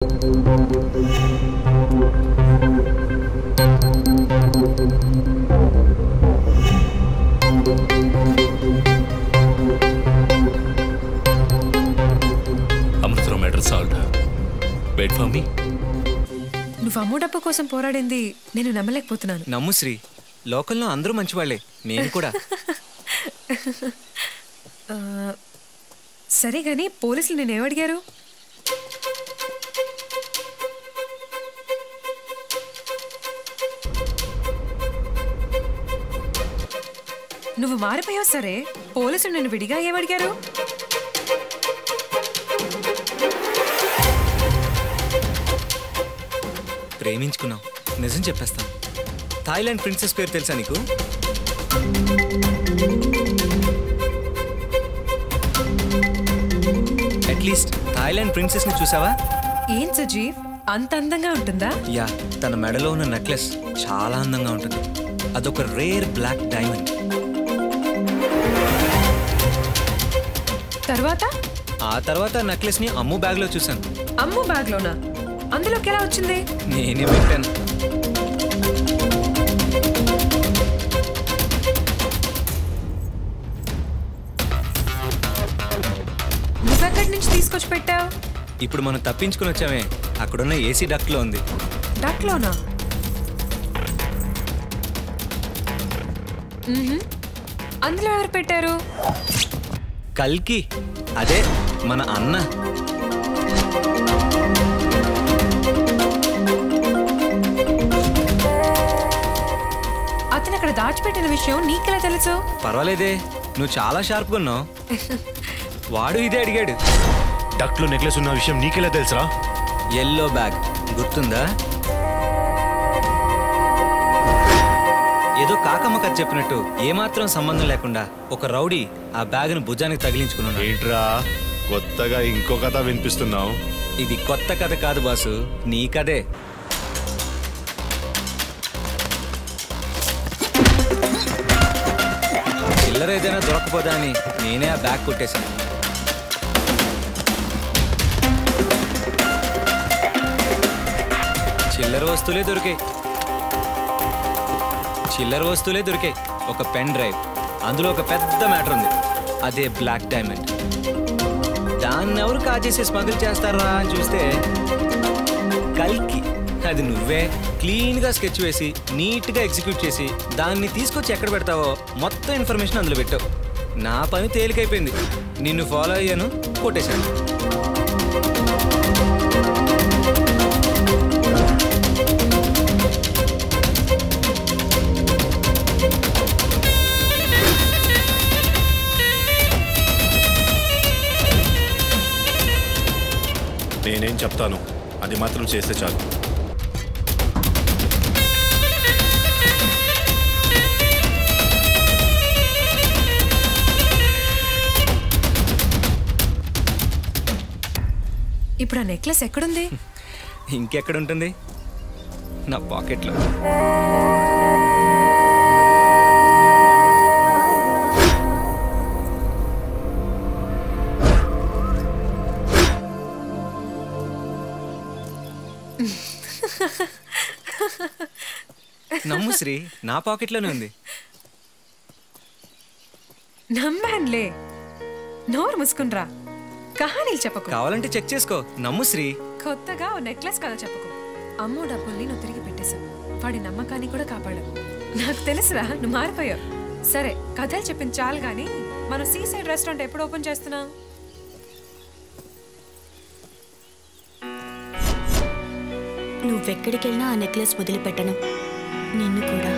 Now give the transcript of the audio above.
Amrutha Rao matter solved. Wait for me. నువ్వు అమ్ము డబ్బు కోసం పోరాడింది నేను నమ్మలేకపోతున్నాను. నమ్ము శ్రీ, లోకల్లో అందరూ మంచివాళ్లే, నేను కూడా. సరే గాని పోలీసులు నేనేమడిగారు? నువ్వు మారిపోయావు. సరే, పోలీసులు నేను విడిగా ఏమడిగారు? ప్రేమించుకున్నావు, నిజం చెప్పేస్తాను. థాయిలాండ్ ప్రిన్సెస్ పేరు తెలుసా నీకు? అట్లీస్ట్ థాయిలాండ్ ప్రిన్సెస్ ని చూసావా? ఏం సజీవ్, అంత అందంగా ఉంటుందా? యా, తన మెడలో ఉన్న నెక్లెస్ చాలా అందంగా ఉంటుంది. అదొక రేర్ బ్లాక్ డైమండ్. ఆ తర్వాత నెక్లెస్ ని అమ్ము బ్యాగ్ లో చూసాను. అమ్ము బ్యాగ్ లోనా? అందులోకి ఎలా వచ్చింది? నేనే పెట్టాను. నువ్వెక్కడి నుంచి తీసుకొచ్చి పెట్టావు? ఇప్పుడు మనం తప్పించుకుని వచ్చామే, అక్కడున్న ఏసీ డక్ట్ లో ఉంది. డక్ట్ లోనా? అందులో ఎవరు పెట్టారు? కల్కి, అదే మన అన్న. అతను అక్కడ దాచిపెట్టిన విషయం నీకెలా తెలుసు? పర్వాలేదే, నువ్వు చాలా షార్ప్గా ఉన్నావు. వాడు ఇదే అడిగాడు. డక్లో నెక్లెస్ ఉన్న విషయం నీకెలా తెలుసురా? ఎల్లో బ్యాగ్ గుర్తుందా? ఏదో కాకమ్మ కథ చెప్పినట్టు ఏమాత్రం సంబంధం లేకుండా ఒక రౌడీ ఆ బ్యాగ్ను భుజానికి తగిలించుకున్నాడు. ఏంట్రా కొత్తగా ఇంకో కథ వినిపిస్తున్నావు? ఇది కొత్త కథ కాదు బాసు, నీ కథే. చిల్లర ఏదైనా దొరకపోదా అని నేనే ఆ బ్యాగ్ కొట్టేశాను. చిల్లర వస్తువులే దొరికాయి. ఒక పెన్ డ్రైవ్, అందులో ఒక పెద్ద మ్యాటర్ ఉంది. అదే బ్లాక్ డైమండ్. దాన్ని ఎవరు కాజేసి స్మగుల్ చేస్తారా అని చూస్తే కల్కి, అది నువ్వే క్లీన్గా స్కెచ్ వేసి నీట్గా ఎగ్జిక్యూట్ చేసి దాన్ని తీసుకొచ్చి ఎక్కడ పెడతావో మొత్తం ఇన్ఫర్మేషన్ అందులో పెట్టావు. నా పని తేలికైపోయింది. నిన్ను ఫాలో అయ్యాను, కొట్టేశాను. నేనేం చెప్తాను, అది మాత్రం చేస్తే చాలు. ఇప్పుడు ఆ నెక్లెస్ ఎక్కడుంది? ఇంకెక్కడుంటుంది, నా పాకెట్లో. నమ్ము శ్రీ, నా పాకెట్లోనే ఉంది. నమ్మాన్లే, నోరు మూసుకునిరా. కహానీలు చెప్పకు. కావాలంటే చెక్ చేసుకో. నమ్ము శ్రీ. కొత్తగా ఓ నెక్లెస్ కథ చెప్పకు. అమ్మో డబ్బుల్ని నువ్వు తిరిగి పెట్టేశావు, వాడి నమ్మకాన్ని కూడా కాపాడావు. నాకు తెలుసురా, నువ్వు మారిపోయావు. సరే, కథలు చెప్పింది చాలు గాని మనం సీ సైడ్ రెస్టారెంట్ ఎప్పుడు ఓపెన్ చేస్తున్నాం? నువ్వెక్కడికెళ్ళినా ఆ నెక్లెస్ వదిలిపెట్టను, నిన్ను కూడా.